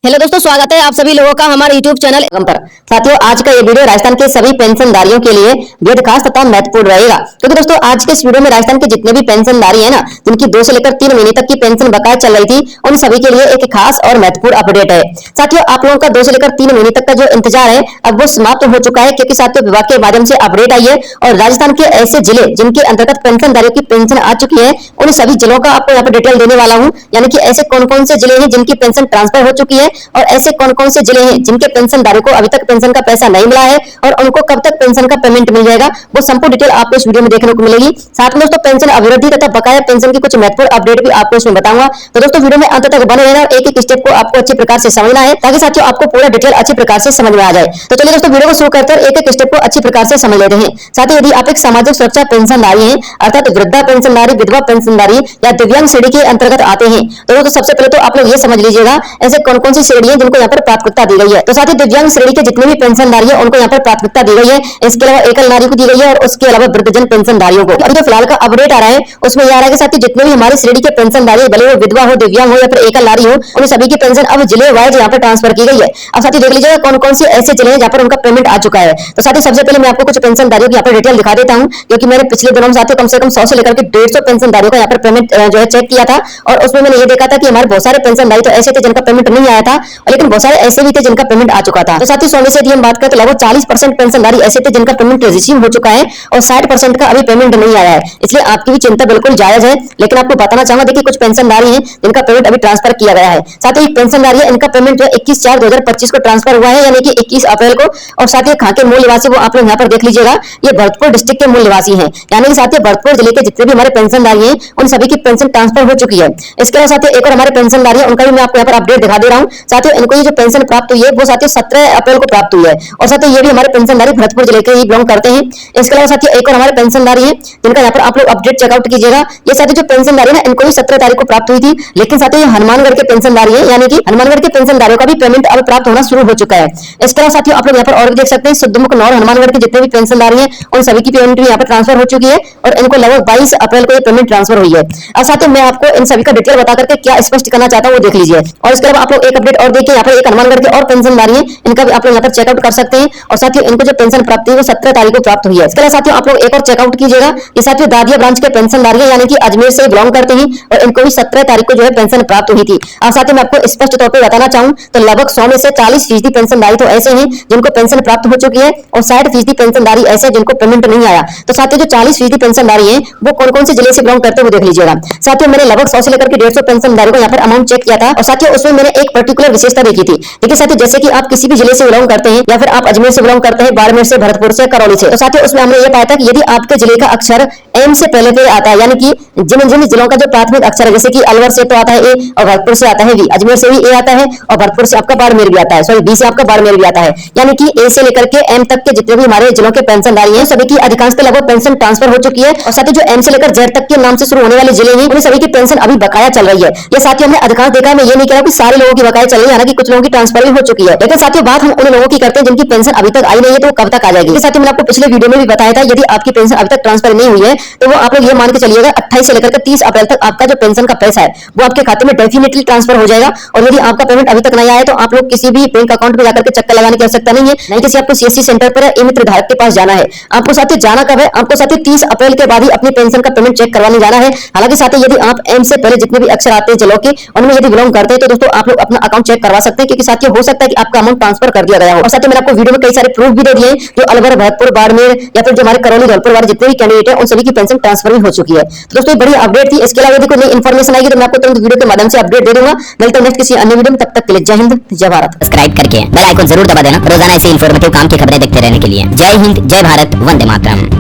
Hello दोस्तों, स्वागत है आप सभी लोगों का हमारे YouTube चैनल पर। साथियों, आज का ये वीडियो राजस्थान के सभी पेंशनधारियों के लिए बेहद खास तथा महत्वपूर्ण रहेगा, क्योंकि दोस्तों आज के इस वीडियो में राजस्थान के जितने भी पेंशनधारी है ना, जिनकी 2 से लेकर 3 महीने तक की पेंशन बकाया चल रही थी, उन सभी के लिए एक खास और महत्वपूर्ण अपडेट है। साथियों, आप लोगों का 2 से लेकर 3 महीने तक का जो इंतजार है अब वो समाप्त हो चुका है, क्योंकि साथियों विभाग के माध्यम से अपडेट आई है और राजस्थान के ऐसे जिले जिनके अंतर्गत पेंशनधारियों की पेंशन आ चुकी है, उन सभी जिलों का आपको यहाँ पर डिटेल देने वाला हूँ। यानी कि ऐसे कौन कौन से जिले हैं जिनकी पेंशन ट्रांसफर हो चुकी है और ऐसे कौन कौन से जिले हैं जिनके पेंशनधारकों को अभी तक पेंशन का पैसा नहीं मिला है और उनको कब तक पेंशन का पेमेंट मिल जाएगा, वो संपूर्ण डिटेल आपको इस वीडियो में देखने को मिलेगी। साथ में दोस्तों पेंशन अवधि तथा बकाया पेंशन की कुछ महत्वपूर्ण अपडेट भी आपको इसमें बताऊंगा। तो दोस्तों वीडियो में अंत तक बने रहना और एक एक स्टेप को आपको अच्छी प्रकार से समझना है, ताकि साथियों आपको पूरा डिटेल अच्छी प्रकार से समझ में आ जाए। तो चलिए दोस्तों वीडियो को शुरू करते हैं, एक एक स्टेप को अच्छी प्रकार से समझ लेते हैं। साथ ही यदि आप एक सामाजिक सुरक्षा पेंशनधारी हैं, अर्थात वृद्धा पेंशनधारी, विधवा पेंशनधारी या दिव्यांग श्रेणी के अंतर्गत आते हैं, तो दोस्तों सबसे पहले तो आप लोग ये समझ लीजिएगा ऐसे कौन कौन सी श्रेणी है जिनको यहाँ पर प्राथमिकता दी गई है। तो साथ ही दिव्यांग श्रेणी के जितने भी पेंशनधारी है उनको यहाँ पर प्राथमिकता दी गई है। इसके अलावा एकल नारी को दी गई है और उसके अलावा वृद्धजन पेंशनधारियों को। अभी जो फिलहाल का अपडेट आ रहा है उसमें यह आ रहा है कि साथ ही जितने भी हमारे श्रेणी के पेंशनधारी, भले वो विधवा हो, दिव्यांग हो या फिर एकल नारी हो, उन सभी की पेंशन अब जिले वाइज यहाँ पर ट्रांसफर की गई है। अब साथ ही देख लीजिएगा कौन कौन से ऐसे जिले हैं जहाँ पर उनका पेमेंट आ चुका है। तो साथ ही सबसे पहले मैं आपको कुछ पेंशनधारियों की यहाँ पर डिटेल दिखा देता हूँ, क्योंकि मैंने पिछले दिनों में साथियों कम से कम 100 से लेकर के 150 पेंशनधारियों का यहाँ पर पेमेंट जो है चेक किया था और उसमें मैंने ये देखा था कि हमारे बहुत सारे पेंशनधारी तो ऐसे थे जिनका पेमेंट नहीं आया था, लेकिन बहुत सारे ऐसे भी थे जिनका पेमेंट आ चुका था। तो साथ ही 100 में से यदि हम बात करें तो लगभग 40% पेंशनधारी ऐसे थे जिनका पेमेंट रिसीव हो चुका है और 60% का अभी पेमेंट नहीं आया है। इसलिए आपकी भी चिंता बिल्कुल जायज है, लेकिन आपको बताना चाहूंगा देखिए कुछ पेंशनधारी हैं जिनका पेमेंट अभी ट्रांसफर किया गया है। साथ ही पेंशनधारी है इनका पेमेंट जो 21/4/2025 को ट्रांसफर हुआ है, यानी कि 21 अप्रैल को। और साथ ही खाके मूल निवासी वो आप लोग यहाँ पर देख लीजिएगा, ये भरतपुर डिस्ट्रिक्ट के मूल निवासी है, यानी कि साथ ही भरतपुर जिले के जितने भी हमारे पेंशनधारी हैं उन सभी की पेंशन ट्रांसफर हो चुकी है। इसके अलावा साथ ही एक और हमारे पेंशनधारी है, उनका भी मैं आपको यहाँ पर अपडेट दिखा दे रहा हूँ। साथ ही इनको ये जो पेंशन प्राप्त हुई है वो साथ ही 17 अप्रैल को प्राप्त हुई है और साथ ही ये भी हमारे पेंशनधारी भरतपुर जिले के ही बिलोंग करते हैं। इसके अलावा साथ ही एक और हमारे पेंशनधारी है जिनका यहाँ पर आप लोग अपडेट चेकआउट कीजिएगा। ये साथ ही जो पेंशनधारी है इनको भी 17 तारीख को प्राप्त हुई थी, लेकिन साथ ही हनुमानगढ़ के पेंशनधारी है, यानी कि हनुमानगढ़ के पेंशनधारियों का भी पेमेंट अब प्राप्त होना शुरू हो चुका है। इसके अलावा साथियों आप लोग यहाँ पर और भी देख सकते हैं सिद्धमुख नौर हनुमानगढ़ के जितने भी पेंशनधारी हैं उन सभी की पेमेंट भी यहाँ पर ट्रांसफर हो चुकी है और इनको लगभग 22 अप्रैल को ये पेमेंट ट्रांसफर हुई है। और साथ ही मैं आपको इन सभी का डिटेल बता करके क्या स्पष्ट करना चाहता हूँ वो देख लीजिए। और इसके अलावा आप लोग एक अपडेट और देखिए, यहाँ पर एक हनुमानगढ़ के और पेंशनधारी है, इनका भी आप लोग यहाँ पर चेकआउट कर सकते हैं और साथ ही इनको जो पेंशन प्राप्त हुई वो 17 तारीख को प्राप्त हुई है। इसके अलावा साथियों आप लोग एक और चेकआउट कीजिएगा, ये साथियों दादिया ब्रांच के पेंशनधारी है, यानी कि अजमेर से बिलोंग करते हैं और इनको भी 17 तारीख को जो है पेंशन प्राप्त हुई थी। और साथ ही मैं आपको स्पष्ट तौर पर बताना चाहूँ तो लगभग 100 में से 40% पेंशनधारी तो ऐसे हैं जिनको पेंशन प्राप्त हो चुकी है और 60% पेंशनधारी ऐसे जिनको पेमेंट नहीं आया। तो साथ ही जो 40% पेंशनधारी है वो कौन कौन से जिले से बिलोंग करते हैं वो देख लीजिएगा। साथियों मैंने लगभग 100 से लेकर के 150 पेंशनधारी को यहाँ पर अमाउंट चेक किया था और साथियों उसमें मैंने एक पर्टिकुलर विशेषता देखी थी। देखिए साथियों जैसे कि आप किसी भी जिले से बिलोंग करते हैं या फिर आप अजमेर से बिलोंग करते हैं, बाड़मेर से, भरतपुर से, करौली से, तो साथियों उसमें हमने ये पाया था कि यदि आपके जिले का अक्षर एम से पहले पे आता है, यानी कि जिन जिन जिलों का जो प्राथमिक अक्षर है, जैसे कि अलवर से तो आता है ए और भरतपुर से आता है वी, अजमेर से भी ए आता है और भरतपुर से आपका बाड़मेर भी आता है, सॉरी बी से आपका बाड़मेर भी आता है, यानी कि ए से लेकर के एम तक के जितने भी हमारे जिलों के पेंशनधारी हैं सभी की अधिकांश पे लगभग पेंशन ट्रांसफर हो चुकी है। और साथ ही जो एम से लेकर जेड तक के नाम से शुरू होने वाले जिले हैं उन सभी की पेंशन अभी बकाया चल रही है। ये साथियों हमने अधिकांश देखा है, मैं ये नहीं कह रहा कि सारे लोगों की बकाया चल रही है, हालांकि कुछ लोगों की ट्रांसफर भी हो चुकी है, लेकिन साथियों बात हम उन लोगों की करते हैं जिनकी पेंशन अभी तक आई नहीं है, तो कब तक आ जाएगी। साथियों मैंने आपको पिछले वीडियो में भी बताया था यदि आपकी पेंशन अभी तक ट्रांसफर नहीं हुई है तो वो आप लोग ये मान के चलिएगा 28 से लेकर 30 अप्रैल तक आपका जो पेंशन का पैसा है वो आपके खाते में डेफिनेटली ट्रांसफर हो जाएगा। और यदि आपका पेमेंट अभी तक नहीं आया तो आप लोग किसी भी बैंक अकाउंट में जाकर के चक्कर लगाने की आवश्यकता नहीं है, नहीं किसी आपको सीएससी सेंटर पर ई मित्र धारक के पास जाना है। आपको साथ ही जाना कब है, आपको साथ ही 30 अप्रैल के बाद ही अपनी पेंशन का पेमेंट चेक करवाने जाना है। हालांकि साथ ही यदि आप एम से पहले जितने भी अक्षर आते हैं जिलों के उनमें यदि बिलोंग करते हैं तो दोस्तों आप लोग अपना अकाउंट चेक करवा सकते हैं, क्योंकि साथियों हो सकता है कि आपका अमाउंट ट्रांसफर कर दिया गया हो। और साथ ही मैंने आपको वीडियो में कई सारे प्रूफ भी दे दिए जो अलवर, भरतपुर, बाड़मेर या फिर जो हमारे करौली, धौलपुर वाले जितने भी कैंडिडेट हैं उन सभी की पेंशन ट्रांसफर भी हो चुकी है। तो दोस्तों बड़ी अपडेट थी। इसके अलावा यदि कोई नई इन्फॉर्मेशन आएगी तो मैं आपको तुरंत वीडियो के माध्यम से अपडेट दे दूंगा। मिलते हैं नेक्स्ट किसी अन्य वीडियो में, तब तक के लिए जय हिंद, जय भारत। सब्सक्राइब करके बेल आइकन जरूर दबा देना रोजाना ऐसी इन्फॉर्मेटिव काम की खबरें देखते रहने के लिए। जय हिंद, जय भारत, वंदे मातरम।